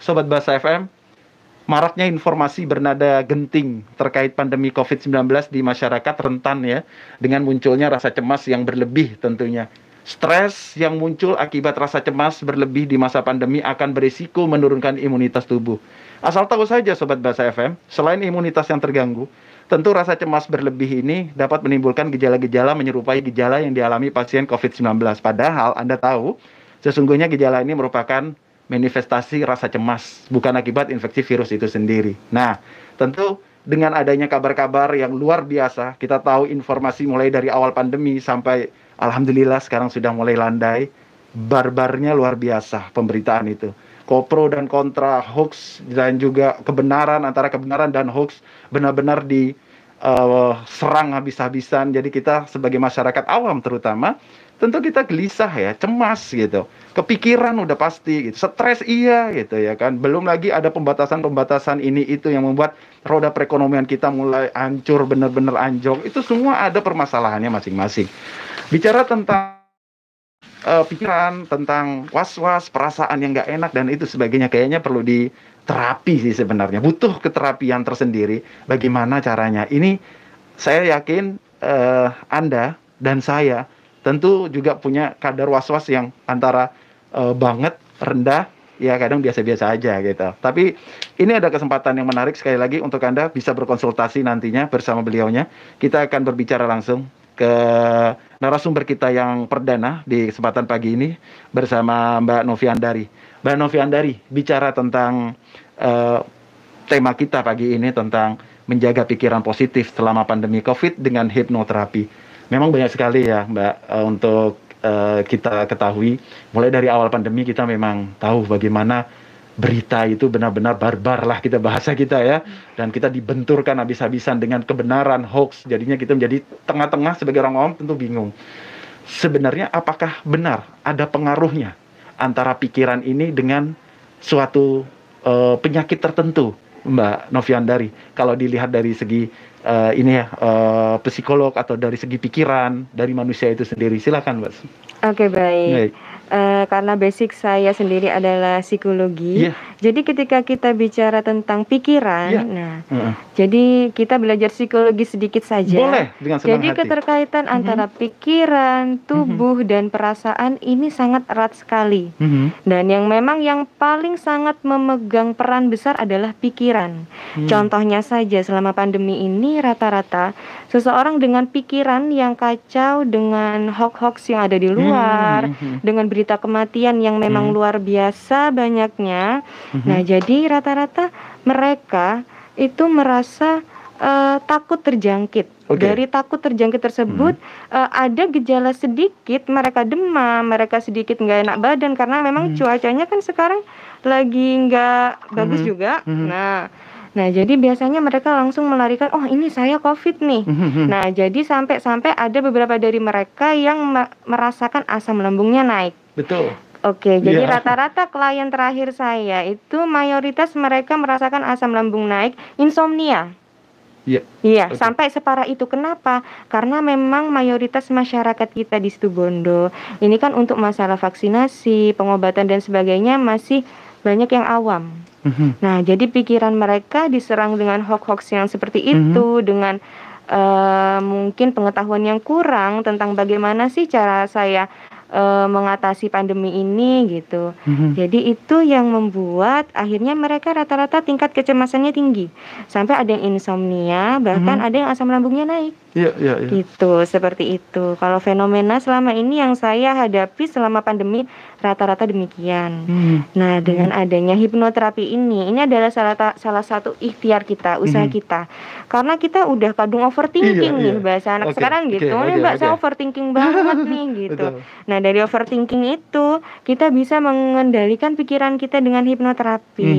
Sobat Bahasa FM, maraknya informasi bernada genting terkait pandemi COVID-19 di masyarakat rentan ya, dengan munculnya rasa cemas yang berlebih tentunya. Stres yang muncul akibat rasa cemas berlebih di masa pandemi akan berisiko menurunkan imunitas tubuh. Asal tahu saja Sobat Bahasa FM, selain imunitas yang terganggu, tentu rasa cemas berlebih ini dapat menimbulkan gejala-gejala menyerupai gejala yang dialami pasien COVID-19. Padahal Anda tahu, sesungguhnya gejala ini merupakan manifestasi rasa cemas, bukan akibat infeksi virus itu sendiri. Nah, tentu dengan adanya kabar-kabar yang luar biasa, kita tahu informasi mulai dari awal pandemi sampai alhamdulillah sekarang sudah mulai landai, barbarnya luar biasa pemberitaan itu. Kopro dan kontra, hoax dan juga kebenaran, antara kebenaran dan hoax benar-benar serang habis-habisan. Jadi kita sebagai masyarakat awam terutama, tentu kita gelisah ya, cemas gitu. Kepikiran udah pasti gitu, stres iya gitu ya kan. Belum lagi ada pembatasan-pembatasan ini itu yang membuat roda perekonomian kita mulai hancur, benar-benar anjlok. Itu semua ada permasalahannya masing-masing. Bicara tentang pikiran, tentang was-was, perasaan yang nggak enak dan itu sebagainya, kayaknya perlu diterapi sih sebenarnya. Butuh keterapian tersendiri. Bagaimana caranya? Ini saya yakin Anda dan saya tentu juga punya kadar was-was yang antara banget, rendah, ya kadang biasa-biasa aja gitu. Tapi ini ada kesempatan yang menarik sekali lagi untuk Anda bisa berkonsultasi nantinya bersama beliaunya. Kita akan berbicara langsung ke narasumber kita yang perdana di kesempatan pagi ini bersama Mbak Novi Andari. Mbak Novi Andari bicara tentang tema kita pagi ini tentang menjaga pikiran positif selama pandemi COVID dengan hipnoterapi. Memang banyak sekali ya Mbak untuk kita ketahui. Mulai dari awal pandemi kita memang tahu bagaimana berita itu benar-benar barbar lah kita bahasa kita ya, dan kita dibenturkan habis-habisan dengan kebenaran hoax, jadinya kita menjadi tengah-tengah sebagai orang awam tentu bingung. Sebenarnya apakah benar ada pengaruhnya antara pikiran ini dengan suatu penyakit tertentu, Mbak Noviandari? Kalau dilihat dari segi psikolog atau dari segi pikiran dari manusia itu sendiri, silakan Mbak. Oke, baik. Karena basic saya sendiri adalah psikologi, jadi ketika kita bicara tentang pikiran, jadi kita belajar psikologi sedikit saja. Boleh, dengan senang jadi hati. Keterkaitan antara pikiran, tubuh, dan perasaan ini sangat erat sekali. Dan yang memang yang paling sangat memegang peran besar adalah pikiran. Contohnya saja selama pandemi ini rata-rata seseorang dengan pikiran yang kacau, dengan hoax-hoax yang ada di luar, dengan berita kematian yang memang luar biasa banyaknya. Nah, jadi rata-rata mereka itu merasa takut terjangkit. Dari takut terjangkit tersebut ada gejala sedikit, mereka demam, mereka sedikit nggak enak badan karena memang cuacanya kan sekarang lagi nggak bagus juga. Nah, jadi biasanya mereka langsung melarikan, oh ini saya COVID nih. Nah, jadi sampai ada beberapa dari mereka yang merasakan asam lambungnya naik. Betul. Oke, jadi rata-rata klien terakhir saya itu mayoritas mereka merasakan asam lambung naik, insomnia. Iya, sampai separah itu. Kenapa? Karena memang mayoritas masyarakat kita di Situbondo ini kan untuk masalah vaksinasi, pengobatan dan sebagainya masih banyak yang awam. Nah, jadi pikiran mereka diserang dengan hoax-hoax yang seperti itu, dengan mungkin pengetahuan yang kurang tentang bagaimana sih cara saya mengatasi pandemi ini gitu. Jadi itu yang membuat akhirnya mereka rata-rata tingkat kecemasannya tinggi, sampai ada yang insomnia, bahkan ada yang asam lambungnya naik. Gitu, seperti itu. Kalau fenomena selama ini yang saya hadapi selama pandemi rata-rata demikian. Nah, dengan adanya hipnoterapi ini adalah salah satu ikhtiar kita, usaha kita. Karena kita udah kadung overthinking nih bahasa anak sekarang gitu. Mbak, saya overthinking banget nih gitu. Nah, dari overthinking itu kita bisa mengendalikan pikiran kita dengan hipnoterapi.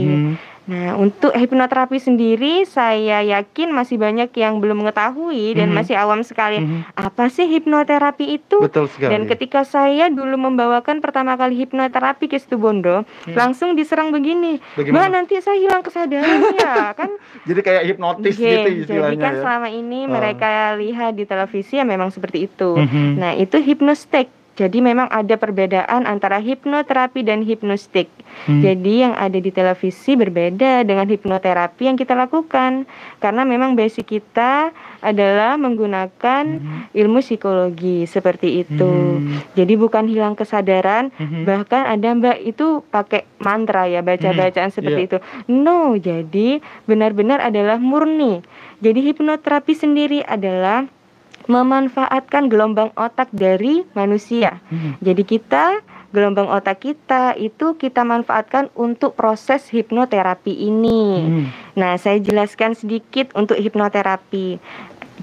Nah, untuk hipnoterapi sendiri saya yakin masih banyak yang belum mengetahui dan masih awam sekali. Apa sih hipnoterapi itu? Betul sekali. Dan ketika saya dulu membawakan pertama kali hipnoterapi ke Situbondo, langsung diserang begini. Mbak, nanti saya hilang kesadaran ya kan? Jadi kayak hipnotis gitu istilahnya. Jadi kan selama ini mereka lihat di televisi ya memang seperti itu. Nah, itu hypnostic. Jadi memang ada perbedaan antara hipnoterapi dan hipnostik. Jadi yang ada di televisi berbeda dengan hipnoterapi yang kita lakukan. Karena memang basic kita adalah menggunakan ilmu psikologi seperti itu. Jadi bukan hilang kesadaran, bahkan ada Mbak itu pakai mantra ya, baca-bacaan seperti itu. No, jadi benar-benar adalah murni. Jadi hipnoterapi sendiri adalah memanfaatkan gelombang otak dari manusia. Jadi gelombang otak kita itu kita manfaatkan untuk proses hipnoterapi ini. Nah, saya jelaskan sedikit untuk hipnoterapi.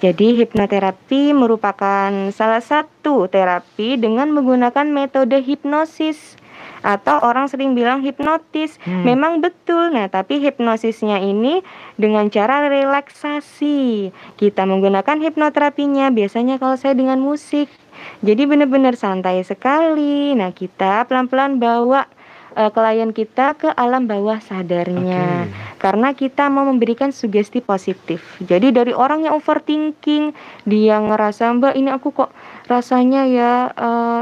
Jadi hipnoterapi merupakan salah satu terapi dengan menggunakan metode hipnosis. Atau orang sering bilang hipnotis. Memang betul. Nah, tapi hipnosisnya ini dengan cara relaksasi. Kita menggunakan hipnoterapinya biasanya kalau saya dengan musik. Jadi benar-benar santai sekali. Nah, kita pelan-pelan bawa klien kita ke alam bawah sadarnya. Karena kita mau memberikan sugesti positif. Jadi dari orang yang overthinking, dia ngerasa, Mbak ini aku kok rasanya ya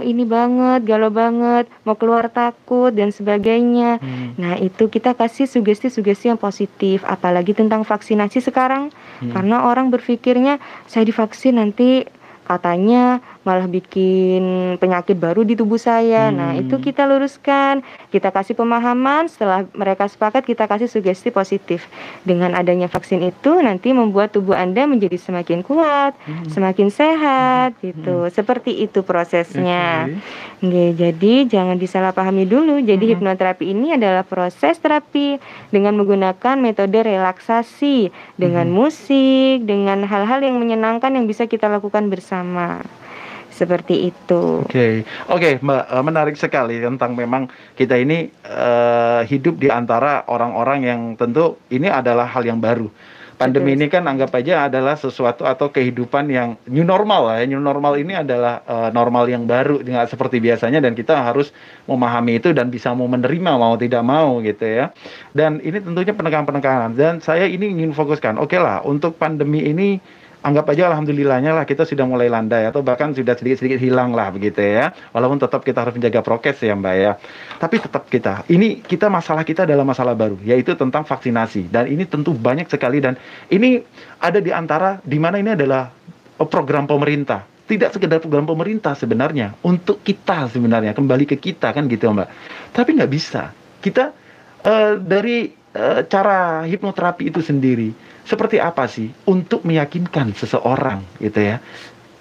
ini banget, galau banget, mau keluar takut dan sebagainya. Nah, itu kita kasih sugesti-sugesti yang positif. Apalagi tentang vaksinasi sekarang. Karena orang berpikirnya saya divaksin nanti katanya malah bikin penyakit baru di tubuh saya. Nah, itu kita luruskan, kita kasih pemahaman. Setelah mereka sepakat, kita kasih sugesti positif. Dengan adanya vaksin itu nanti membuat tubuh Anda menjadi semakin kuat, semakin sehat gitu. Seperti itu prosesnya. Jadi jangan disalahpahami dulu. Jadi hipnoterapi ini adalah proses terapi dengan menggunakan metode relaksasi, dengan musik, dengan hal-hal yang menyenangkan yang bisa kita lakukan bersama. Seperti itu. Oke, Mbak, menarik sekali tentang memang kita ini hidup di antara orang-orang yang tentu ini adalah hal yang baru. Pandemi ini kan anggap aja adalah sesuatu atau kehidupan yang new normal lah ya. New normal ini adalah normal yang baru, nggak seperti biasanya, dan kita harus memahami itu dan bisa mau menerima mau tidak mau gitu ya. Dan ini tentunya penekanan-penekanan. Dan saya ini ingin fokuskan, oke lah, untuk pandemi ini anggap aja alhamdulillahnya lah kita sudah mulai landai atau bahkan sudah sedikit-sedikit hilang lah begitu ya. Walaupun tetap kita harus menjaga prokes ya Mbak ya. Tapi tetap masalah kita adalah masalah baru, yaitu tentang vaksinasi. Dan ini tentu banyak sekali, dan ini ada di antara di mana ini adalah program pemerintah. Tidak sekedar program pemerintah sebenarnya, untuk kita sebenarnya, kembali ke kita kan gitu Mbak. Tapi nggak bisa. Kita dari cara hipnoterapi itu sendiri, seperti apa sih untuk meyakinkan seseorang gitu ya.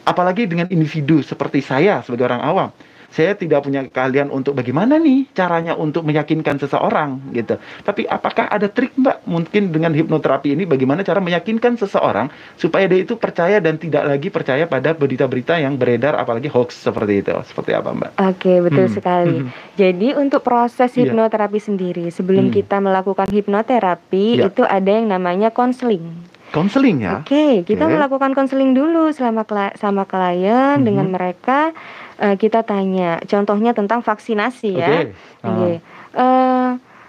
Apalagi dengan individu seperti saya sebagai orang awam. Saya tidak punya keahlian untuk bagaimana nih caranya untuk meyakinkan seseorang gitu. Tapi apakah ada trik Mbak mungkin dengan hipnoterapi ini, bagaimana cara meyakinkan seseorang supaya dia itu percaya dan tidak lagi percaya pada berita-berita yang beredar, apalagi hoax seperti itu. Seperti apa Mbak? Oke, betul sekali. Jadi untuk proses hipnoterapi sendiri, sebelum kita melakukan hipnoterapi, itu ada yang namanya konseling. Konseling ya? Kita melakukan konseling dulu sama klien. Dengan mereka kita tanya, contohnya tentang vaksinasi ya.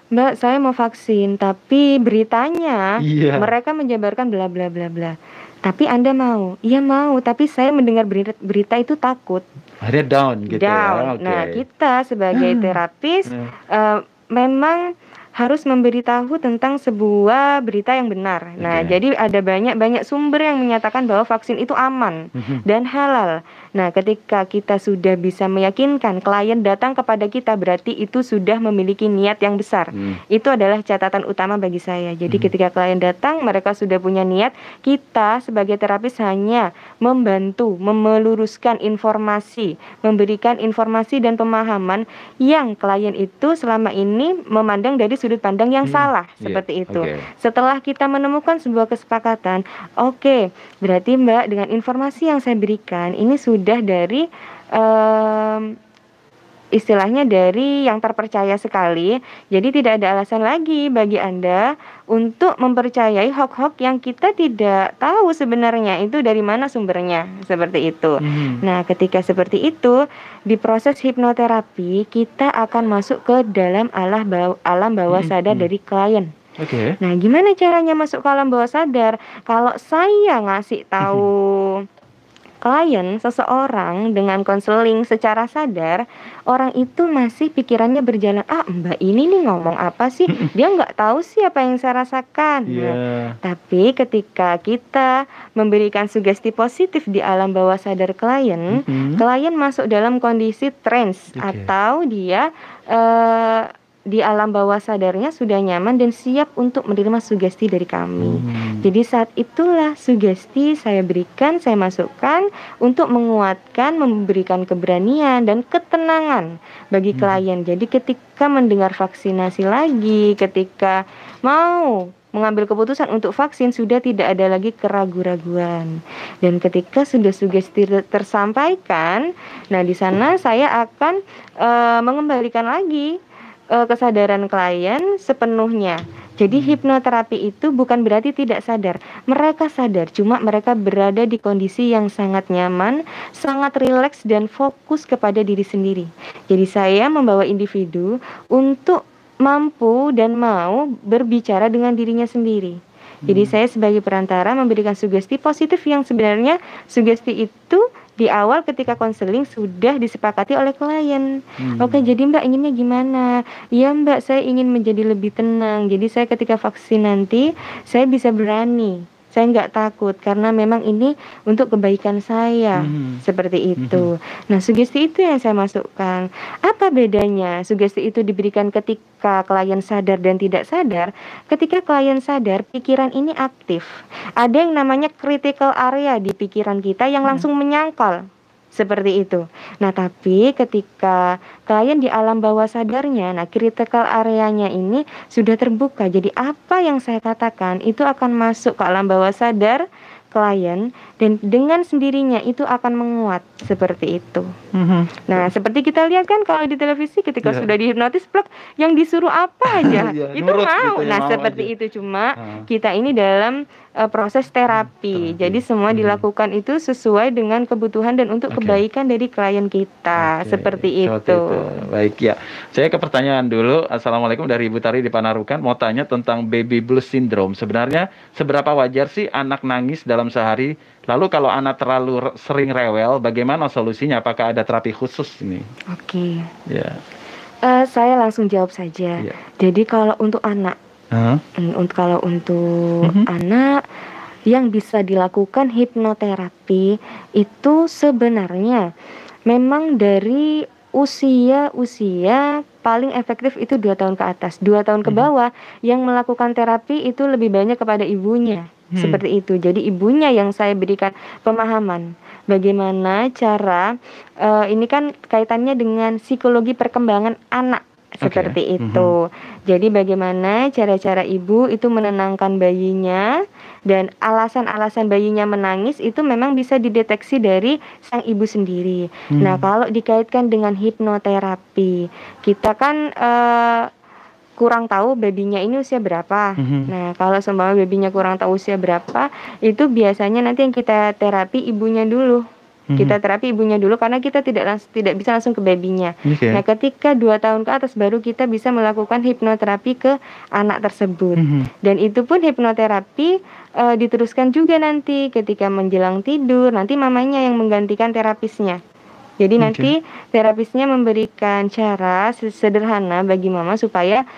Mbak, saya mau vaksin, tapi beritanya mereka menjabarkan bla bla bla bla. Tapi Anda mau? Iya mau, tapi saya mendengar berita itu takut. Ada down gitu ya. Nah, kita sebagai terapis memang harus memberitahu tentang sebuah berita yang benar. Nah, jadi ada banyak sumber yang menyatakan bahwa vaksin itu aman dan halal. Nah, ketika kita sudah bisa meyakinkan klien datang kepada kita, berarti itu sudah memiliki niat yang besar. Itu adalah catatan utama bagi saya. Jadi ketika klien datang, mereka sudah punya niat. Kita sebagai terapis hanya membantu, meluruskan informasi, memberikan informasi dan pemahaman yang klien itu selama ini memandang dari sudut pandang yang salah, seperti itu. Setelah kita menemukan sebuah kesepakatan, berarti Mbak, dengan informasi yang saya berikan ini sudah dari istilahnya dari yang terpercaya sekali. Jadi tidak ada alasan lagi bagi Anda untuk mempercayai hoax-hoax yang kita tidak tahu sebenarnya itu dari mana sumbernya, seperti itu. Nah, ketika seperti itu, di proses hipnoterapi kita akan masuk ke dalam alam bawah sadar dari klien. Nah, gimana caranya masuk ke alam bawah sadar? Kalau saya ngasih tahu klien, seseorang dengan konseling secara sadar, orang itu masih pikirannya berjalan, mbak ini nih ngomong apa sih, dia nggak tahu sih apa yang saya rasakan. Nah, tapi ketika kita memberikan sugesti positif di alam bawah sadar klien, klien masuk dalam kondisi trance atau dia di alam bawah sadarnya sudah nyaman dan siap untuk menerima sugesti dari kami. Jadi saat itulah sugesti saya berikan, saya masukkan untuk menguatkan, memberikan keberanian dan ketenangan bagi klien. Jadi ketika mendengar vaksinasi lagi, ketika mau mengambil keputusan untuk vaksin, sudah tidak ada lagi keraguan-raguan. Dan ketika sudah sugesti tersampaikan, nah di sana saya akan mengembalikan lagi kesadaran klien sepenuhnya. Jadi hipnoterapi itu bukan berarti tidak sadar. Mereka sadar, cuma mereka berada di kondisi yang sangat nyaman, sangat rileks dan fokus kepada diri sendiri. Jadi saya membawa individu untuk mampu dan mau berbicara dengan dirinya sendiri. Jadi saya sebagai perantara memberikan sugesti positif yang sebenarnya sugesti itu di awal ketika konseling sudah disepakati oleh klien. Oke, jadi Mbak inginnya gimana? Iya Mbak, saya ingin menjadi lebih tenang. Jadi saya ketika vaksin nanti, saya bisa berani. Saya nggak takut karena memang ini untuk kebaikan saya. Seperti itu. Nah, sugesti itu yang saya masukkan. Apa bedanya? Sugesti itu diberikan ketika klien sadar dan tidak sadar. Ketika klien sadar, pikiran ini aktif. Ada yang namanya critical area di pikiran kita yang langsung menyangkal. Seperti itu. Nah, tapi ketika klien di alam bawah sadarnya, nah critical areanya ini sudah terbuka. Jadi apa yang saya katakan itu akan masuk ke alam bawah sadar klien dan dengan sendirinya itu akan menguat seperti itu. Nah, seperti kita lihat kan kalau di televisi ketika sudah dihipnotis, plak, yang disuruh apa aja itu mau. Gitu, nah, seperti aja. Itu cuma kita ini dalam proses terapi. Jadi semua dilakukan itu sesuai dengan kebutuhan dan untuk kebaikan dari klien kita. Seperti itu. Baik ya. Saya ke pertanyaan dulu. Assalamualaikum dari Ibu Tari di Panarukan. Mau tanya tentang baby blues syndrome. Sebenarnya seberapa wajar sih anak nangis dalam sehari? Lalu kalau anak terlalu sering rewel, bagaimana solusinya? Apakah ada terapi khusus ini? Oke. Saya langsung jawab saja. Jadi kalau untuk anak, kalau untuk anak yang bisa dilakukan hipnoterapi itu sebenarnya memang dari usia paling efektif itu 2 tahun ke atas. 2 tahun ke bawah yang melakukan terapi itu lebih banyak kepada ibunya. Seperti itu. Jadi ibunya yang saya berikan pemahaman bagaimana cara ini kan kaitannya dengan psikologi perkembangan anak. Seperti itu. Jadi bagaimana cara-cara ibu itu menenangkan bayinya dan alasan-alasan bayinya menangis itu memang bisa dideteksi dari sang ibu sendiri. Nah, kalau dikaitkan dengan hipnoterapi, kita kan kurang tahu babynya ini usia berapa. Nah, kalau seumpama babynya kurang tahu usia berapa, itu biasanya nanti yang kita terapi ibunya dulu. Kita terapi ibunya dulu karena kita tidak bisa langsung ke babynya. Nah, ketika 2 tahun ke atas baru kita bisa melakukan hipnoterapi ke anak tersebut. Dan itu pun hipnoterapi diteruskan juga nanti ketika menjelang tidur, nanti mamanya yang menggantikan terapisnya. Jadi nanti terapisnya memberikan cara sederhana bagi mama supaya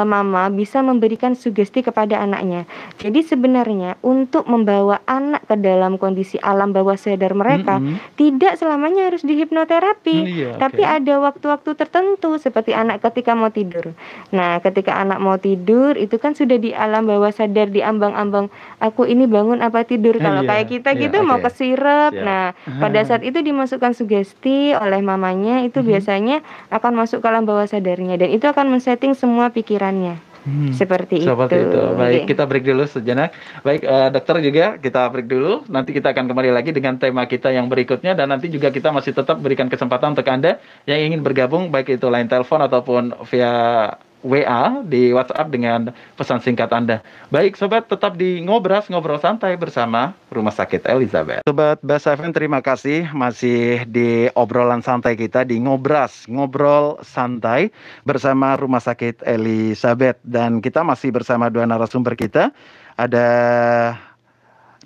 mama bisa memberikan sugesti kepada anaknya. Jadi sebenarnya untuk membawa anak ke dalam kondisi alam bawah sadar mereka tidak selamanya harus dihipnoterapi, tapi ada waktu-waktu tertentu seperti anak ketika mau tidur. Nah, ketika anak mau tidur itu kan sudah di alam bawah sadar, di ambang-ambang aku ini bangun apa tidur. Kalau kayak kita gitu mau kesirep. Nah, pada saat itu dimasukkan sugesti oleh mamanya itu biasanya akan masuk ke alam bawah sadarnya dan itu akan men-setting semua pikirannya. Seperti itu. Baik, kita break dulu sejenak. Baik, dokter juga kita break dulu. Nanti kita akan kembali lagi dengan tema kita yang berikutnya dan nanti juga kita masih tetap berikan kesempatan untuk Anda yang ingin bergabung baik itu line telepon ataupun via WA di WhatsApp dengan pesan singkat Anda. Baik, sobat, tetap di Ngobras, ngobrol santai bersama Rumah Sakit Elizabeth. Sobat Basa FM, terima kasih masih di obrolan santai kita di Ngobras, ngobrol santai bersama Rumah Sakit Elizabeth. Dan kita masih bersama 2 narasumber kita. Ada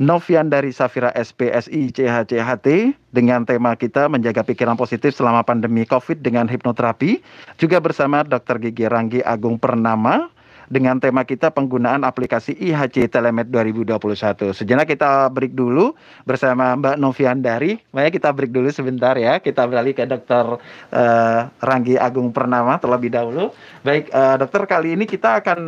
Noviandari Safira SPSI CHCHT dengan tema kita menjaga pikiran positif selama pandemi COVID dengan hipnoterapi. Juga bersama Dr. Gigi Ranggi Agung Purnama dengan tema kita penggunaan aplikasi IHC Telemed 2021. Sejenak kita break dulu bersama Mbak Noviandari. Makanya kita break dulu sebentar ya. Kita beralih ke Dr. Ranggi Agung Purnama terlebih dahulu. Baik, dokter, kali ini kita akan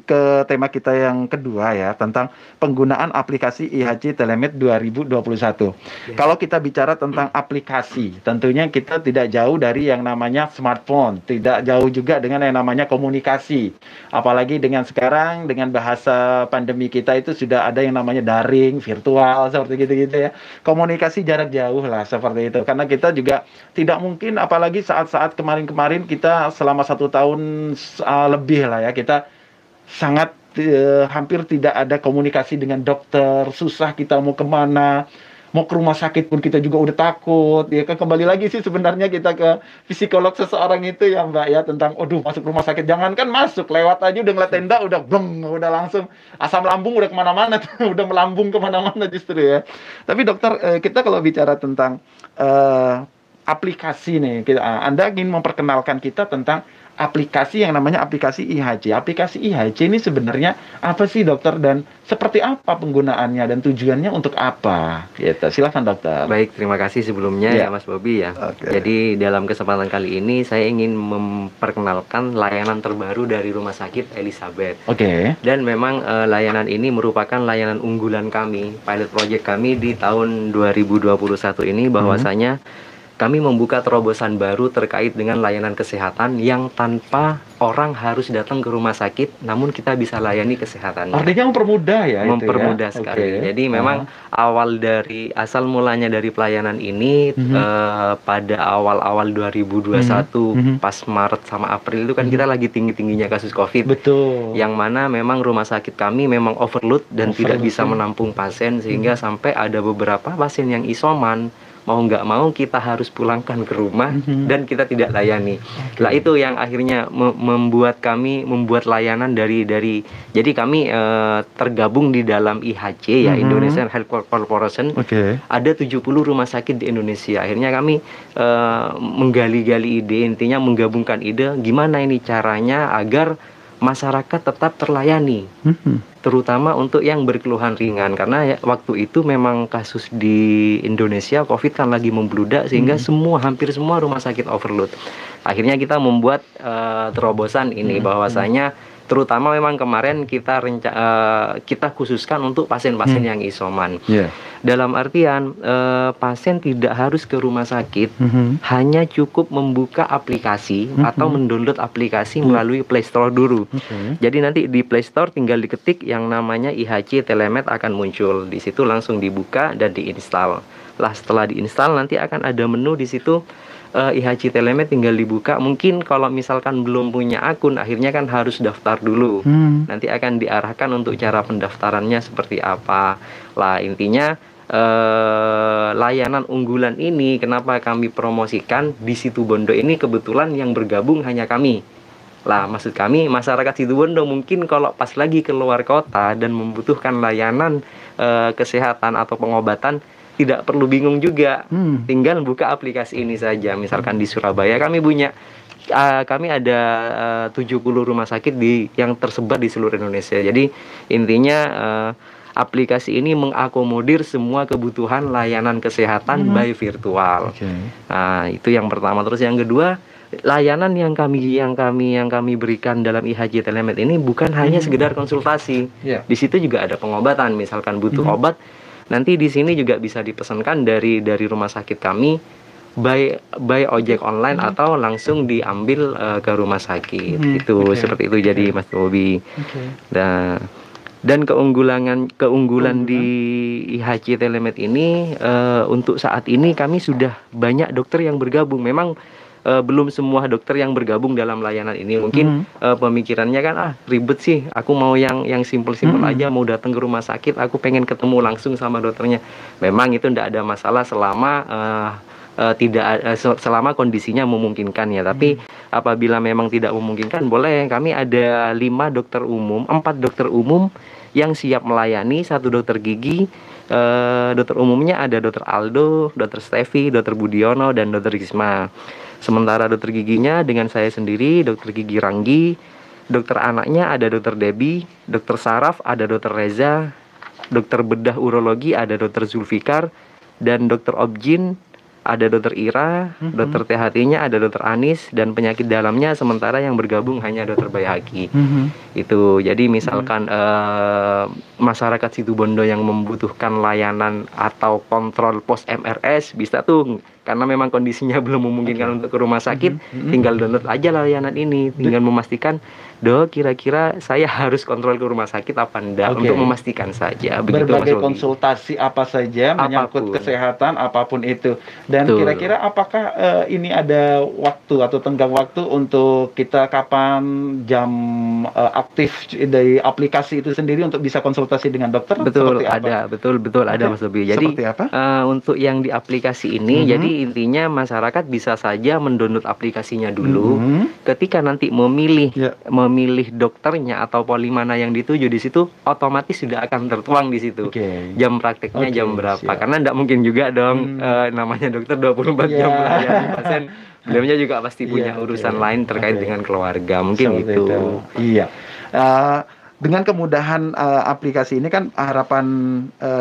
ke tema kita yang kedua ya, tentang penggunaan aplikasi IHC Telemed 2021. Ya. Kalau kita bicara tentang aplikasi, tentunya kita tidak jauh dari yang namanya smartphone, tidak jauh juga dengan yang namanya komunikasi. Apalagi dengan sekarang, dengan bahasa pandemi kita itu sudah ada yang namanya daring, virtual, seperti gitu-gitu ya. Komunikasi jarak jauh lah, seperti itu. Karena kita juga tidak mungkin, apalagi saat-saat kemarin-kemarin kita selama 1 tahun lebih lah ya, kita sangat hampir tidak ada komunikasi dengan dokter, susah kita mau kemana. Mau ke rumah sakit pun kita juga udah takut, ya kan. Kembali lagi sih sebenarnya kita ke psikolog seseorang itu ya Mbak ya, tentang masuk rumah sakit, jangankan masuk, lewat aja udah ngeliat tenda udah bleng, udah langsung asam lambung udah kemana-mana, udah melambung kemana-mana justru ya. Tapi dokter, kita kalau bicara tentang aplikasi nih, Anda ingin memperkenalkan kita tentang aplikasi yang namanya aplikasi IHC. Aplikasi IHC ini sebenarnya apa sih dokter, dan seperti apa penggunaannya dan tujuannya untuk apa? Gitu. Silakan dokter. Baik, terima kasih sebelumnya ya Mas Bobi ya. Jadi dalam kesempatan kali ini saya ingin memperkenalkan layanan terbaru dari Rumah Sakit Elizabeth. Dan memang layanan ini merupakan layanan unggulan kami, pilot project kami di tahun 2021 ini, bahwasanya kami membuka terobosan baru terkait dengan layanan kesehatan yang tanpa orang harus datang ke rumah sakit, namun kita bisa layani kesehatannya. Artinya mempermudah ya? Mempermudah itu ya? Sekali. Jadi memang asal mulanya dari pelayanan ini pada awal-awal 2021 pas Maret sama April itu kan kita lagi tinggi-tingginya kasus COVID. Betul. Yang mana memang rumah sakit kami memang overload dan tidak bisa menampung pasien, sehingga sampai ada beberapa pasien yang isoman, mau nggak mau kita harus pulangkan ke rumah dan kita tidak layani. Lah itu yang akhirnya membuat kami membuat layanan dari jadi kami tergabung di dalam IHC ya, Indonesian Health Corporation. Ada 70 rumah sakit di Indonesia. Akhirnya kami menggali-gali ide, intinya menggabungkan ide gimana ini caranya agar masyarakat tetap terlayani, terutama untuk yang berkeluhan ringan, karena ya, waktu itu memang kasus di Indonesia COVID kan lagi membludak, sehingga hampir semua rumah sakit overload. Akhirnya kita membuat terobosan ini, bahwasanya terutama memang kemarin kita khususkan untuk pasien-pasien yang isoman. Dalam artian pasien tidak harus ke rumah sakit, hanya cukup membuka aplikasi atau mendownload aplikasi melalui Play Store dulu. Jadi nanti di Play Store tinggal diketik yang namanya IHC Telemed akan muncul. Di situ langsung dibuka dan diinstal. Lah setelah diinstal nanti akan ada menu di situ. IHC Telemed tinggal dibuka. Mungkin kalau misalkan belum punya akun, akhirnya kan harus daftar dulu. Nanti akan diarahkan untuk cara pendaftarannya seperti apa. Lah intinya layanan unggulan ini kenapa kami promosikan di Situbondo ini, kebetulan yang bergabung hanya kami. Lah maksud kami masyarakat Situbondo mungkin kalau pas lagi keluar kota dan membutuhkan layanan kesehatan atau pengobatan, tidak perlu bingung juga, tinggal buka aplikasi ini saja. Misalkan di Surabaya kami ada 70 rumah sakit yang tersebar di seluruh Indonesia. Jadi intinya aplikasi ini mengakomodir semua kebutuhan layanan kesehatan by virtual. Nah, itu yang pertama. Terus yang kedua, layanan yang kami berikan dalam IHC Telemed ini bukan hanya sekedar konsultasi. Di situ juga ada pengobatan. Misalkan butuh obat, nanti di sini juga bisa dipesankan dari rumah sakit kami by ojek online atau langsung diambil ke rumah sakit. Seperti itu jadi Mas Bobi. Dan keunggulan di IHC Telemed ini untuk saat ini kami sudah banyak dokter yang bergabung. Memang belum semua dokter yang bergabung dalam layanan ini. Mungkin pemikirannya kan ribet sih, aku mau yang simpel-simpel aja, mau datang ke rumah sakit, aku pengen ketemu langsung sama dokternya. Memang itu tidak ada masalah selama kondisinya memungkinkan ya. Tapi apabila memang tidak memungkinkan, boleh, kami ada 4 dokter umum yang siap melayani. Satu dokter gigi, dokter umumnya ada dokter Aldo, dokter Stevi, dokter Budiono, dan dokter Gisma. Sementara dokter giginya dengan saya sendiri, dokter gigi Ranggi. Dokter anaknya ada dokter Debbie, dokter saraf ada dokter Reza, dokter bedah urologi ada dokter Zulfikar, dan dokter objin ada dokter Ira, dokter THT-nya ada dokter Anis, dan penyakit dalamnya sementara yang bergabung hanya dokter Bayhaqi. Itu jadi misalkan masyarakat Situbondo yang membutuhkan layanan atau kontrol pos MRS bisa tuh, karena memang kondisinya belum memungkinkan untuk ke rumah sakit, tinggal download aja layanan ini, tinggal memastikan, Dok, kira-kira saya harus kontrol ke rumah sakit apa enggak, untuk memastikan saja. Begitu, berbagai konsultasi apa saja menyangkut kesehatan apapun itu. Dan kira-kira apakah ini ada waktu atau tenggang waktu untuk kita kapan jam aktif dari aplikasi itu sendiri untuk bisa konsultasi dengan dokter? Betul, ada, betul ada Mas Bobi. Jadi untuk yang di aplikasi ini, jadi intinya masyarakat bisa saja mendownload aplikasinya dulu. Ketika nanti memilih dokternya atau poli mana yang dituju, di situ otomatis sudah akan tertuang di situ. Jam prakteknya jam berapa? Karena tidak mungkin juga dong namanya dokter 24 jam melayani pasien. Beliaunya juga pasti punya urusan lain terkait dengan keluarga. Mungkin itu. Iya. Dengan kemudahan aplikasi ini kan harapan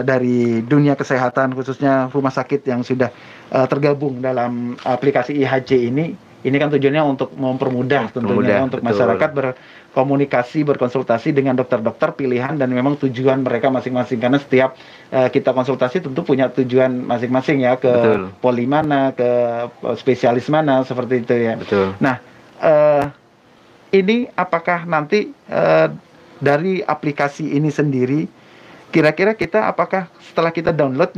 dari dunia kesehatan, khususnya rumah sakit yang sudah tergabung dalam aplikasi IHC ini kan tujuannya untuk mempermudah tentunya untuk masyarakat berkomunikasi, berkonsultasi dengan dokter-dokter pilihan, dan memang tujuan mereka masing-masing, karena setiap kita konsultasi tentu punya tujuan masing-masing ya, ke poli mana, ke spesialis mana, seperti itu ya. Nah, ini apakah nanti dari aplikasi ini sendiri, kira-kira kita apakah setelah kita download,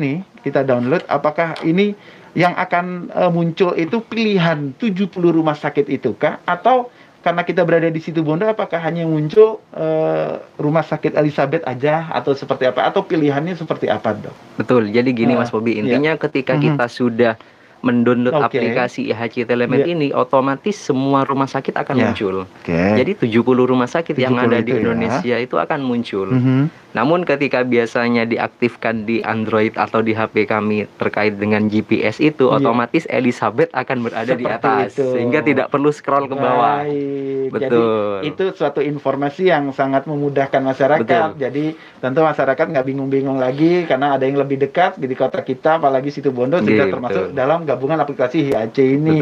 apakah ini yang akan muncul itu pilihan 70 rumah sakit itu kah? Atau karena kita berada di Situbondo, apakah hanya muncul rumah sakit Elizabeth aja, atau seperti apa? Atau pilihannya seperti apa, Dok? Betul, jadi gini Mas Bobi, intinya ketika kita sudah mendownload aplikasi IHC Telemed ini, otomatis semua rumah sakit akan muncul. Jadi 70 rumah sakit yang ada di Indonesia itu akan muncul. Namun ketika biasanya diaktifkan di Android atau di HP kami terkait dengan GPS itu, otomatis Elizabeth akan berada di atas, sehingga tidak perlu scroll ke bawah. Jadi itu suatu informasi yang sangat memudahkan masyarakat. Jadi tentu masyarakat nggak bingung-bingung lagi, karena ada yang lebih dekat di kota kita, apalagi Situbondo juga termasuk dalam gabungan aplikasi IHC ini.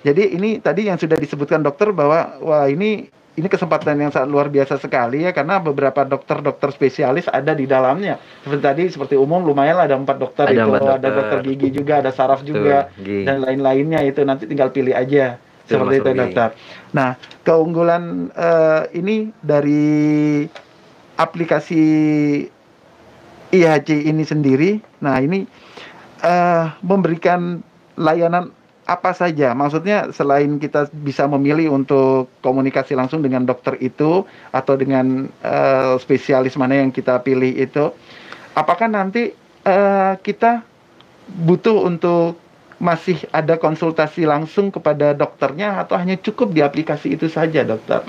Jadi ini tadi yang sudah disebutkan dokter bahwa wah ini kesempatan yang sangat luar biasa sekali ya, karena beberapa dokter-dokter spesialis ada di dalamnya. Seperti tadi, seperti umum lumayan lah, ada 4 dokter itu, ada dokter gigi juga, ada saraf juga, dan lain-lainnya itu nanti tinggal pilih aja. Seperti itu dokter. Nah, keunggulan ini dari aplikasi IHC ini sendiri, nah ini memberikan layanan apa saja? Maksudnya selain kita bisa memilih untuk komunikasi langsung dengan dokter itu, atau dengan spesialis mana yang kita pilih itu, apakah nanti kita butuh untuk masih ada konsultasi langsung kepada dokternya, atau hanya cukup di aplikasi itu saja, dokter?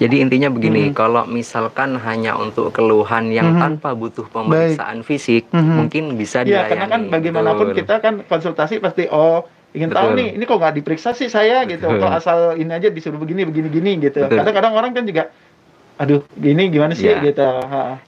Jadi intinya begini, kalau misalkan hanya untuk keluhan yang tanpa butuh pemeriksaan fisik, mungkin bisa dilayani. Karena kan bagaimanapun kita kan konsultasi pasti ingin tahu nih, ini kok nggak diperiksa sih saya gitu, kok asal ini aja disuruh begini gitu. Kadang-kadang orang kan juga, aduh gini gimana sih gitu.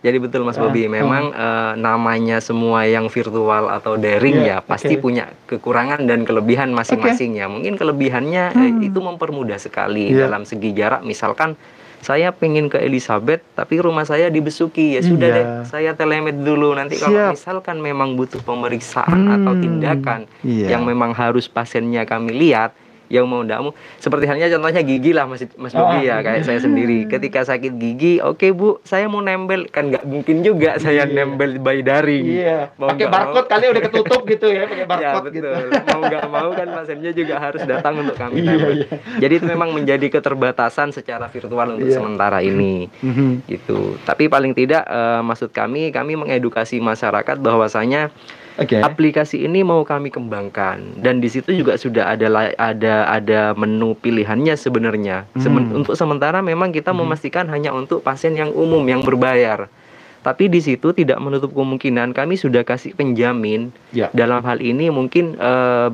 Jadi betul Mas Bobi, memang namanya semua yang virtual atau daring pasti punya kekurangan dan kelebihan masing-masing ya. Mungkin kelebihannya itu mempermudah sekali dalam segi jarak. Misalkan saya pengen ke Elizabeth tapi rumah saya di Besuki, ya sudah deh, saya telemed dulu. Nanti kalau misalkan memang butuh pemeriksaan atau tindakan yang memang harus pasiennya kami lihat, yang mau ndak mau, seperti halnya contohnya gigi lah Mas Bobi ya, kayak saya sendiri ketika sakit gigi, oke Bu, saya mau nempel, kan nggak mungkin juga saya nempel by daring, pakai barcode kali udah ketutup gitu ya, pakai barcode gitu. Mau nggak mau kan pasiennya juga harus datang untuk kami jadi itu memang menjadi keterbatasan secara virtual untuk sementara ini gitu. Tapi paling tidak maksud kami mengedukasi masyarakat bahwasanya Aplikasi ini mau kami kembangkan, dan di situ juga sudah ada menu pilihannya sebenarnya. Untuk sementara memang kita memastikan hanya untuk pasien yang umum yang berbayar. Tapi di situ tidak menutup kemungkinan kami sudah kasih penjamin. Dalam hal ini mungkin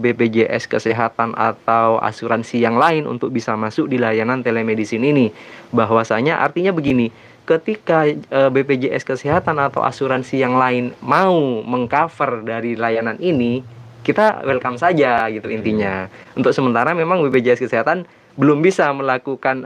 BPJS Kesehatan atau asuransi yang lain untuk bisa masuk di layanan telemedicine ini. Bahwasanya artinya begini, ketika BPJS Kesehatan atau asuransi yang lain mau mengcover dari layanan ini, kita welcome saja gitu intinya. Untuk sementara memang BPJS Kesehatan belum bisa melakukan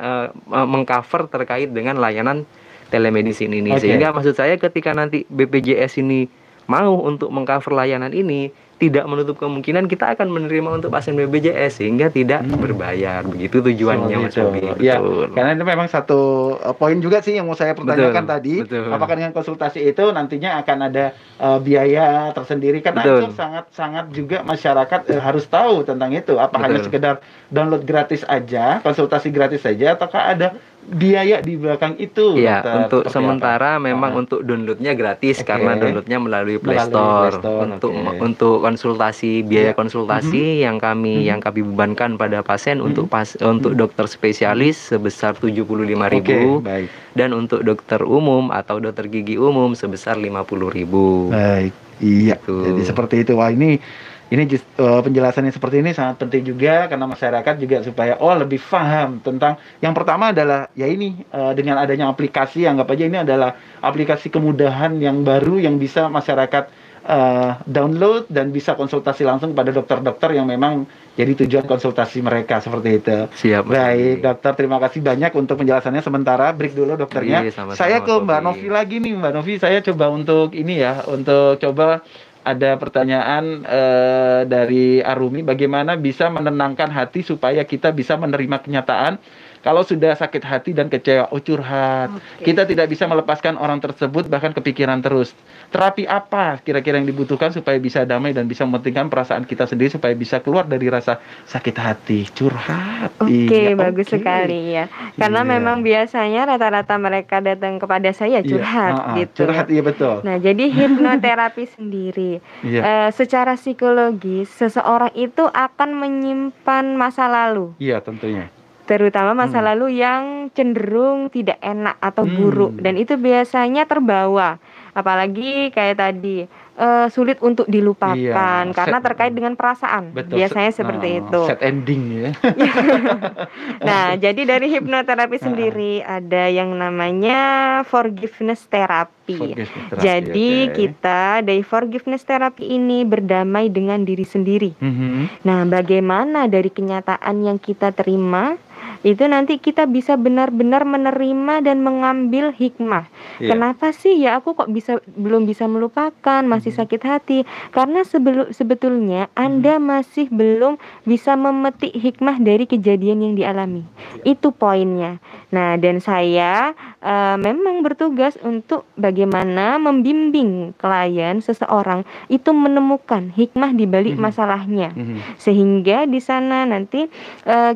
mengcover terkait dengan layanan telemedicine ini. Sehingga maksud saya ketika nanti BPJS ini mau untuk mengcover layanan ini, tidak menutup kemungkinan kita akan menerima untuk pasien BPJS sehingga tidak berbayar. Begitu tujuannya, Mas Bobi. Ya, karena itu memang satu poin juga sih yang mau saya pertanyakan tadi. Apakah dengan konsultasi itu nantinya akan ada biaya tersendiri? Karena itu sangat juga masyarakat harus tahu tentang itu. Apa hanya sekedar download gratis aja, konsultasi gratis saja, ataukah ada biaya di belakang itu? Ya, untuk sementara memang untuk downloadnya gratis karena downloadnya melalui Play Store. Untuk konsultasi, biaya konsultasi yang kami bebankan pada pasien untuk dokter spesialis sebesar 75.000, dan untuk dokter umum atau dokter gigi umum sebesar 50.000. Baik, iya. Jadi seperti itu. Wah, ini penjelasannya seperti ini sangat penting juga karena masyarakat juga supaya lebih paham tentang yang pertama adalah ya ini dengan adanya aplikasi, anggap aja ini adalah aplikasi kemudahan yang baru yang bisa masyarakat download dan bisa konsultasi langsung pada dokter-dokter yang memang jadi tujuan konsultasi mereka seperti itu. Siap. Baik, dokter, terima kasih banyak untuk penjelasannya. Sementara break dulu dokternya. Saya ke Mbak Novi lagi nih, Mbak Novi. Saya coba untuk coba ada pertanyaan dari Arumi, bagaimana bisa menenangkan hati supaya kita bisa menerima kenyataan kalau sudah sakit hati dan kecewa, curhat. Kita tidak bisa melepaskan orang tersebut, bahkan kepikiran terus. Terapi apa kira-kira yang dibutuhkan supaya bisa damai dan bisa mementingkan perasaan kita sendiri supaya bisa keluar dari rasa sakit hati, curhat? Bagus sekali ya. Karena memang biasanya rata-rata mereka datang kepada saya curhat gitu. Curhat, iya betul. Nah, jadi hipnoterapi sendiri secara psikologis seseorang itu akan menyimpan masa lalu. Iya, tentunya. Terutama masa lalu yang cenderung tidak enak atau buruk, dan itu biasanya terbawa, apalagi kayak tadi sulit untuk dilupakan karena terkait dengan perasaan. Biasanya seperti itu. Sad ending ya. Nah, jadi dari hipnoterapi sendiri ada yang namanya forgiveness therapy. Jadi kita dari forgiveness therapy ini berdamai dengan diri sendiri. Nah, bagaimana dari kenyataan yang kita terima itu nanti kita bisa benar-benar menerima dan mengambil hikmah. Kenapa sih ya aku kok belum bisa melupakan, masih sakit hati? Karena sebetulnya Anda masih belum bisa memetik hikmah dari kejadian yang dialami. Itu poinnya. Nah, dan saya memang bertugas untuk bagaimana membimbing klien seseorang itu menemukan hikmah di balik masalahnya. Sehingga di sana nanti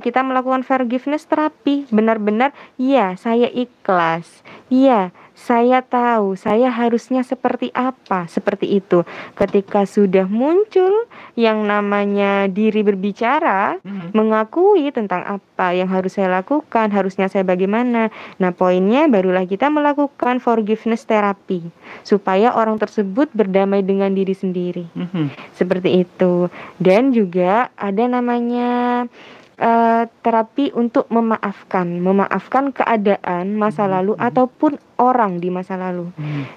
kita melakukan forgiveness terapi, benar-benar ya saya ikhlas, ya saya tahu saya harusnya seperti apa, seperti itu. Ketika sudah muncul yang namanya diri berbicara, mengakui tentang apa yang harus saya lakukan, harusnya saya bagaimana. Nah, poinnya barulah kita melakukan forgiveness terapi supaya orang tersebut berdamai dengan diri sendiri. Seperti itu. Dan juga ada namanya terapi untuk memaafkan keadaan masa lalu ataupun orang di masa lalu.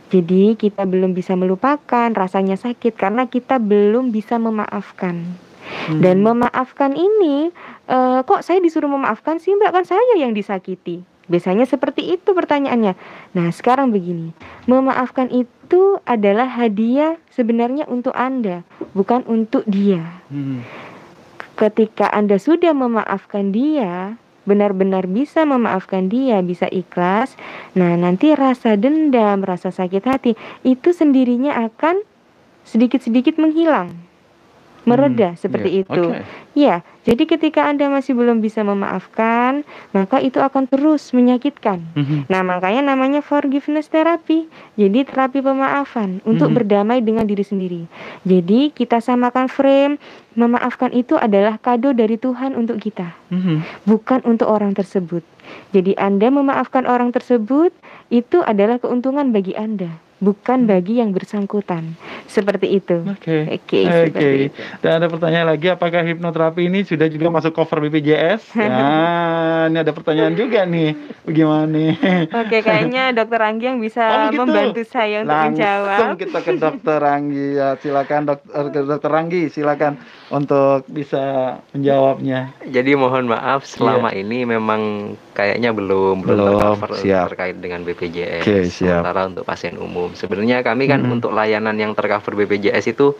Jadi kita belum bisa melupakan, rasanya sakit karena kita belum bisa memaafkan. Dan memaafkan ini kok saya disuruh memaafkan sih Mbak, kan saya yang disakiti. Biasanya seperti itu pertanyaannya. Nah, sekarang begini, memaafkan itu adalah hadiah sebenarnya untuk Anda, bukan untuk dia. Ketika Anda sudah memaafkan dia, benar-benar bisa memaafkan dia, bisa ikhlas, nah nanti rasa dendam, rasa sakit hati itu sendirinya akan sedikit-sedikit menghilang. mereda seperti itu. Ya, jadi ketika Anda masih belum bisa memaafkan, maka itu akan terus menyakitkan. Nah, makanya namanya forgiveness therapy. Jadi terapi pemaafan untuk berdamai dengan diri sendiri. Jadi kita samakan frame, memaafkan itu adalah kado dari Tuhan untuk kita, bukan untuk orang tersebut. Jadi Anda memaafkan orang tersebut, itu adalah keuntungan bagi Anda, bukan bagi yang bersangkutan. Seperti itu. Oke. Oke. Dan ada pertanyaan lagi, apakah hipnoterapi ini sudah juga masuk cover BPJS? Nah, ini ada pertanyaan juga nih. Bagaimana nih? Oke, kayaknya Dokter Ranggi yang bisa membantu saya untuk menjawab. Langsung kita ke Dokter Ranggi ya. Silakan Dokter Ranggi, silakan untuk bisa menjawabnya. Jadi mohon maaf selama ini memang kayaknya belum tercover terkait dengan BPJS. Sementara untuk pasien umum. Sebenarnya kami kan untuk layanan yang tercover BPJS itu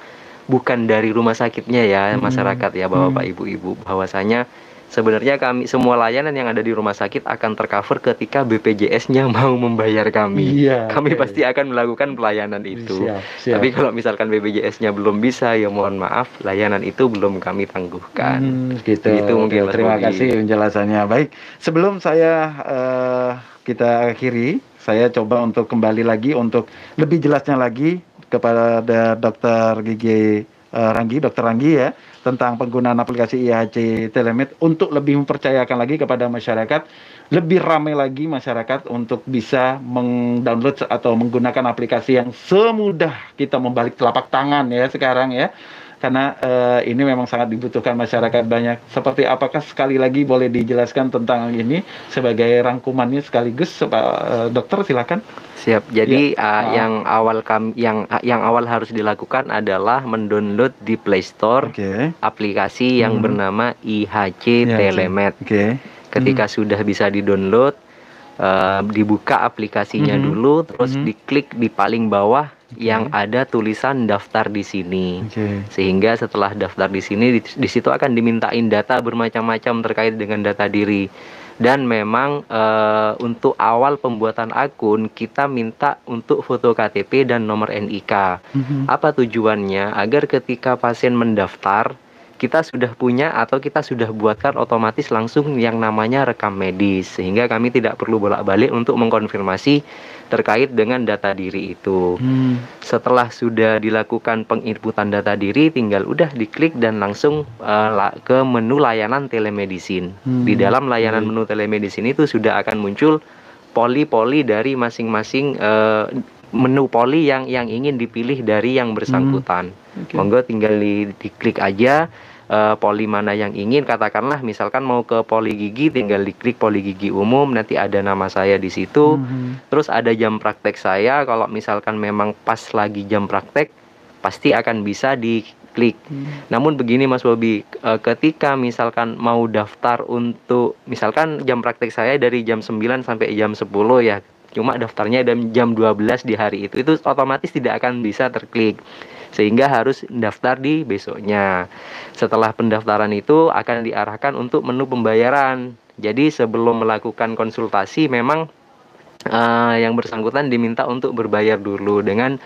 bukan dari rumah sakitnya ya, masyarakat ya, Bapak Ibu-ibu, bahwasanya sebenarnya kami semua layanan yang ada di rumah sakit akan tercover ketika BPJS-nya mau membayar kami. Kami pasti akan melakukan pelayanan itu. Tapi kalau misalkan BPJS-nya belum bisa, ya mohon maaf, layanan itu belum kami tangguhkan. Gitu mungkin. Terima kasih penjelasannya. Baik, sebelum kita akhiri, saya coba untuk kembali lagi untuk lebih jelasnya lagi kepada Dokter Gigi Ranggi, Dokter Ranggi ya, tentang penggunaan aplikasi IHC Telemed untuk lebih mempercayakan lagi kepada masyarakat, lebih ramai lagi masyarakat untuk bisa mengdownload atau menggunakan aplikasi yang semudah kita membalik telapak tangan ya sekarang ya. Karena ini memang sangat dibutuhkan masyarakat banyak. Seperti apakah sekali lagi boleh dijelaskan tentang ini sebagai rangkumannya sekaligus, Dokter silakan. Siap. Jadi yang awal harus dilakukan adalah mendownload di Play Store aplikasi yang bernama IHC Telemed. Ketika sudah bisa didownload, dibuka aplikasinya dulu, terus diklik di paling bawah yang ada tulisan daftar di sini. Sehingga setelah daftar di sini, di situ akan dimintain data bermacam-macam terkait dengan data diri. Dan memang untuk awal pembuatan akun kita minta untuk foto KTP dan nomor NIK. Apa tujuannya? Agar ketika pasien mendaftar, kita sudah punya atau kita sudah buatkan otomatis langsung yang namanya rekam medis, sehingga kami tidak perlu bolak-balik untuk mengkonfirmasi terkait dengan data diri itu. Setelah sudah dilakukan penginputan data diri, tinggal udah diklik dan langsung ke menu layanan telemedicine. Di dalam layanan menu telemedicine itu sudah akan muncul poli-poli dari masing-masing menu poli yang ingin dipilih dari yang bersangkutan. Monggo tinggal diklik aja poli mana yang ingin. Katakanlah misalkan mau ke poli gigi, tinggal diklik poli gigi umum, nanti ada nama saya di situ. Terus ada jam praktek saya. Kalau misalkan memang pas lagi jam praktek, pasti akan bisa diklik. Namun begini Mas Bobi, ketika misalkan mau daftar untuk, misalkan jam praktek saya dari jam 9 sampai jam 10 ya, cuma daftarnya jam 12 di hari itu otomatis tidak akan bisa terklik, sehingga harus daftar di besoknya. Setelah pendaftaran itu akan diarahkan untuk menu pembayaran. Jadi sebelum melakukan konsultasi memang yang bersangkutan diminta untuk berbayar dulu dengan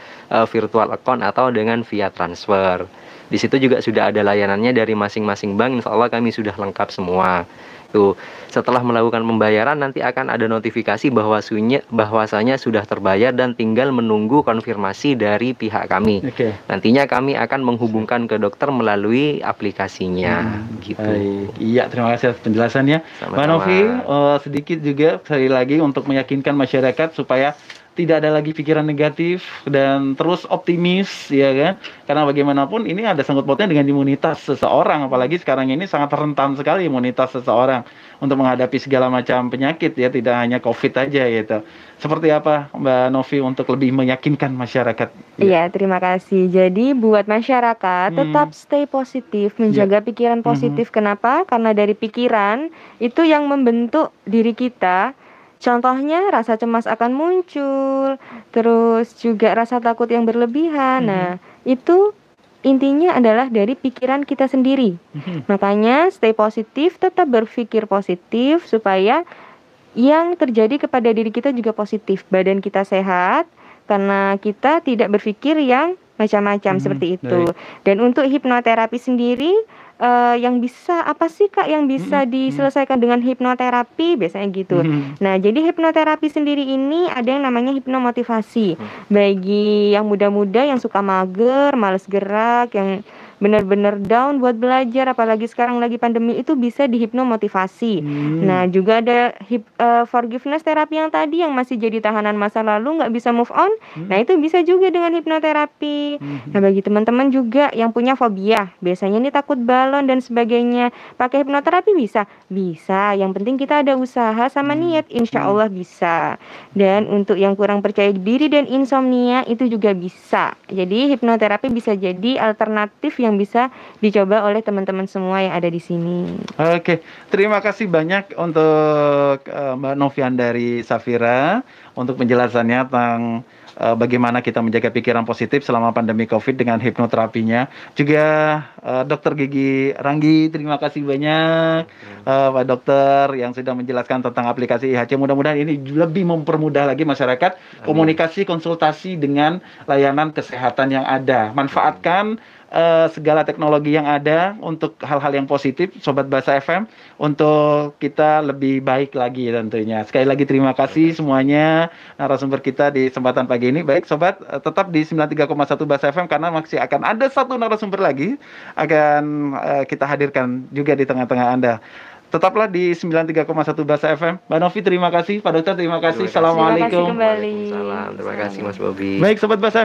virtual account atau dengan via transfer. Di situ juga sudah ada layanannya dari masing-masing bank. Insya Allah kami sudah lengkap semua. Tuh, setelah melakukan pembayaran nanti akan ada notifikasi bahwasanya sudah terbayar dan tinggal menunggu konfirmasi dari pihak kami. Nantinya kami akan menghubungkan ke dokter melalui aplikasinya. Gitu. Iya, terima kasih atas penjelasannya. Mbak Novi, sedikit juga sekali lagi untuk meyakinkan masyarakat supaya tidak ada lagi pikiran negatif dan terus optimis, ya kan? Karena bagaimanapun ini ada sangkut pautnya dengan imunitas seseorang, apalagi sekarang ini sangat rentan sekali imunitas seseorang untuk menghadapi segala macam penyakit ya, tidak hanya COVID aja gitu. Seperti apa Mbak Novi untuk lebih meyakinkan masyarakat? Iya, terima kasih. Jadi buat masyarakat tetap stay positif, menjaga pikiran positif. Kenapa? Karena dari pikiran itu yang membentuk diri kita. Contohnya rasa cemas akan muncul, terus juga rasa takut yang berlebihan. Nah, itu intinya adalah dari pikiran kita sendiri. Makanya stay positif, tetap berpikir positif supaya yang terjadi kepada diri kita juga positif. Badan kita sehat karena kita tidak berpikir yang macam-macam seperti itu. Dan untuk hipnoterapi sendiri, yang bisa apa sih Kak yang bisa diselesaikan dengan hipnoterapi biasanya gitu. Nah, jadi hipnoterapi sendiri ini ada yang namanya hipnomotivasi. Bagi yang muda-muda yang suka mager, males gerak, yang benar-benar down buat belajar, apalagi sekarang lagi pandemi, itu bisa dihipnomotivasi. Nah, juga ada forgiveness terapi yang tadi yang masih jadi tahanan masa lalu nggak bisa move on. Nah, itu bisa juga dengan hipnoterapi. Nah, bagi teman-teman juga yang punya fobia, biasanya ini takut balon dan sebagainya, pakai hipnoterapi bisa? Bisa. Yang penting kita ada usaha sama niat, insya Allah bisa. Dan untuk yang kurang percaya diri dan insomnia itu juga bisa. Jadi hipnoterapi bisa jadi alternatif yang bisa dicoba oleh teman-teman semua yang ada di sini. Oke, terima kasih banyak untuk Mbak Novian dari Safira untuk penjelasannya tentang bagaimana kita menjaga pikiran positif selama pandemi COVID dengan hipnoterapinya. Juga Dokter Gigi Ranggi, terima kasih banyak Pak Dokter yang sudah menjelaskan tentang aplikasi IHC. Mudah-mudahan ini lebih mempermudah lagi masyarakat komunikasi, konsultasi dengan layanan kesehatan yang ada. Manfaatkan segala teknologi yang ada untuk hal-hal yang positif, Sobat Bahasa FM, untuk kita lebih baik lagi tentunya. Sekali lagi terima kasih semuanya narasumber kita di kesempatan pagi ini. Baik Sobat, tetap di 93,1 Bahasa FM karena masih akan ada satu narasumber lagi akan kita hadirkan juga di tengah-tengah Anda. Tetaplah di 93,1 Bahasa FM. Mbak Novi terima kasih, Pak Dokter terima kasih. Assalamualaikum. Terima kasih kembali. Terima kasih Mas Bobi. Baik Sobat Bahasa